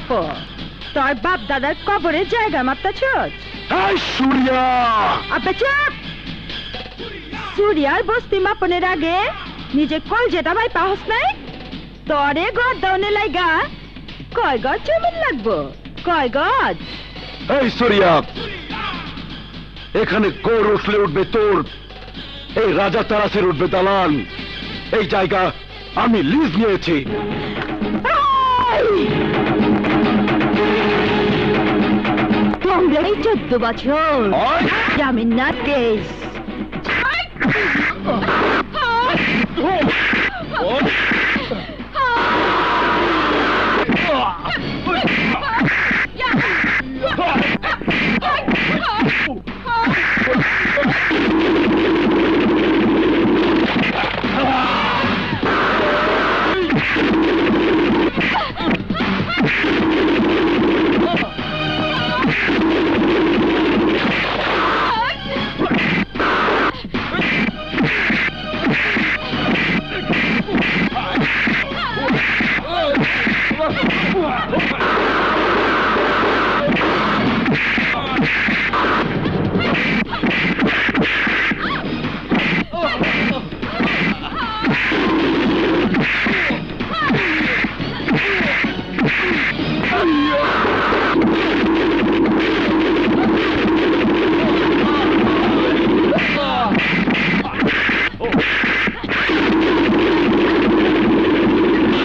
প্রাপ্য। তোর বাপ দাদার কবরে জায়গা মাপতাছস? এই সূর্যা! আব্বা চুপ! সূর্যার বস্তি মাপনের আগে নিজে কল যেটা ভাই পাহস নাই? তরে ঘর দাওনে লাইগা কয় গজ জমিন লাগবো? কয় গজ? এই সূর্যা, এখানে গড় উঠলে উঠবে তোর, এই রাজা তারাসের উঠবে দালান। এই জায়গা আমি লিজ নিয়েছি। তোমরা এই 14 বছর জামিন না দেশ। Oh!